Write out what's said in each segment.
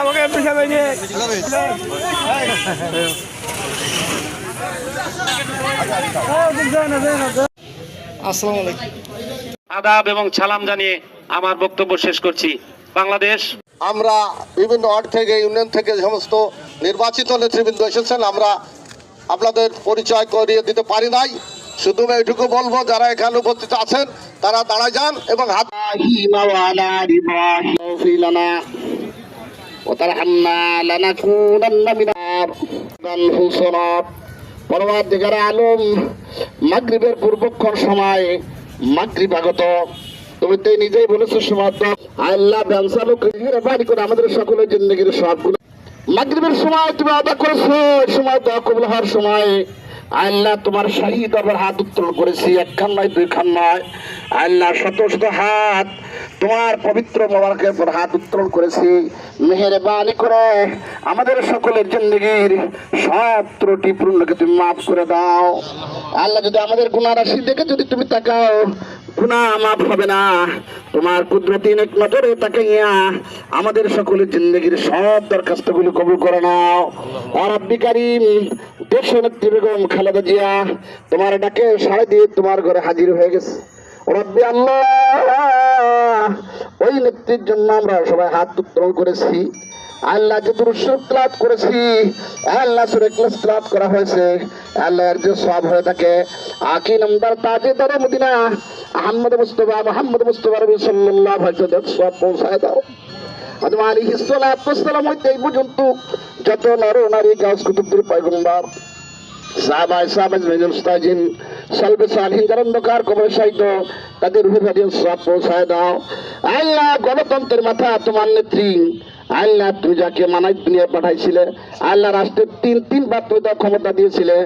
আমাকে পিছা বাইনি আসসালামু আলাইকুম। আদাব এবং সালাম জানিয়ে আমার বক্তব্য শেষ করছি। বাংলাদেশ আমরা বিভিন্ন ওয়ার্ড থেকে ইউনিয়ন থেকে সমস্ত নির্বাচিত নেতৃবৃন্দ এসেছেন, আমরা আপনাদের পরিচয় করিয়ে দিতে পারি নাই। শুধু এইটুকু বলবো, যারা এখানে উপস্থিত আছেন তারা দাঁড়ায় যান এবং হাত পরবর্তীকালে আলম মাগরিবের পূর্বক্ষণ সময় মাগরিব আগত, তুমি তো নিজেই বলেছো সময় আল্লাহ ব্যবসা লোক বাড়ি করে আমাদের সকলের জিন্দগির সবগুলো মাগরিবের সময় তুমি আদা করেছো। সময় দোয়া কবুল হওয়ার সময় আল্লাহ তোমার শাহী দরবার হাত উত্তোলন করেছি, একখান নয় দুইখান নয়, আল্লাহ শত শত হাত তোমার পবিত্র মোবারকের পর হাত উত্তোলন করেছি। মেহেরবানি করে আমাদের সকলের জিন্দগির সব ত্রুটি পূর্ণকে তুমি মাফ করে দাও। আল্লাহ যদি আমাদের গুনাহ রাশি দেখে যদি তুমি তাকাও, গুনাহ মাফ হবে না। তোমার কুদরতি নেক নজরে তাকাইয়া আমাদের সকলের জিন্দগির সব দরখাস্তগুলো কবুল করে নাও। আর রব্বি কারীম, দেশের নেত্রী বেগম খালেদা জিয়া তোমার ডাকে সাড়া দিয়ে তোমার ঘরে হাজির হয়ে গেছে। রব্বি আল্লাহ, ওই নেত্রীর জন্য আমরা সবাই হাত উত্তোলন করেছি। আল্লাহ যে দুরূদ তেলাওয়াত করেছি, আল্লাহ সূরা ইখলাস তেলাওয়াত করা হয়েছে, আল্লাহর যে সওয়াব হয়ে থাকে। আকি নামদার তাজেদার মদিনা আহমদ মুস্তাফা নবী সাল্লাল্লাহু আলাইহি ওয়াসাল্লাম সওয়াব পৌঁছায় দাও। আদম আলাইহিস সালাতু ওয়াস সালাম হইতে এই পর্যন্ত যত নর নারী গাছ কুতুবদের পয়গম্বর সাহাবায়ে মেজর উস্তাজিন সালবে সালহিন যারা অন্ধকার কবরে শায়িত, তাদের রূহে হাদিয়া সওয়াব পৌঁছায় দাও। আল্লাহ গণতন্ত্রের মাথা তোমার নেত্রী, আল্লাহ তুমি যাকে মানাই দুনিয়া পাঠাইছিলে, আল্লাহ রাষ্ট্রের তিনবার তুমি তার ক্ষমতা দিয়েছিলে,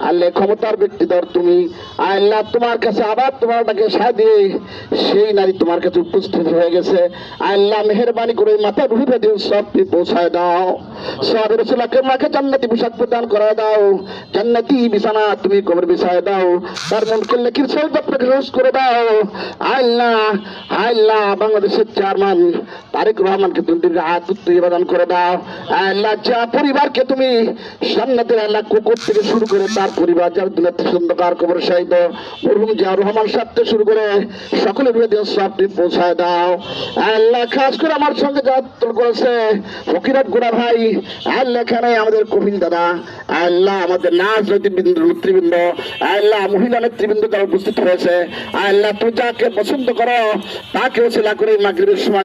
আল্লাহ ক্ষমতার ব্যক্তিধর তুমি। আল্লাহ তোমার কাছে আবার তোমার ডাকে সাড়া দিয়ে সেই নারী তোমার কাছে উপস্থিত হয়ে গেছে। আল্লাহ মেহেরবানি করে মাথা রুহি দিয়ে সব পৌঁছায় দাও। সাহাবে রাসূলকে মাকে জান্নাতি পোশাক প্রদান করে দাও, জান্নাতি বিছানা তুমি কবর বিছায় দাও, তার মনকে লেখির সওয়াবটাকে রোজ করে দাও। আল্লাহ আল্লাহ বাংলাদেশের চেয়ারম্যান তারেক রহমানকে তুমি হাত প্রদান করে দাও। আল্লাহ যা পরিবারকে তুমি জান্নাতের আল্লাহ কুকুর থেকে শুরু করে তার পরিবার যার দুনিয়াতে অন্ধকার কবর শায়িত মরহুম জিয়া রহমান সাহেব থেকে শুরু করে সকলের হৃদয়ে সবটি পৌঁছায় দাও। আল্লাহ খাস করে আমার সঙ্গে যা করেছে ফকিরাত গোড়া ভাই, আল্লাহ এখানে আমাদের কবিল দাদা, আল্লাহ আমাদের নাচ নেতৃবৃন্দ, আল্লাহ মহিলা নেতৃবৃন্দ যারা উপস্থিত হয়েছে, আল্লাহ তুমি যাকে পছন্দ করো তাকে ওসিলা করে মাগরিবের সময়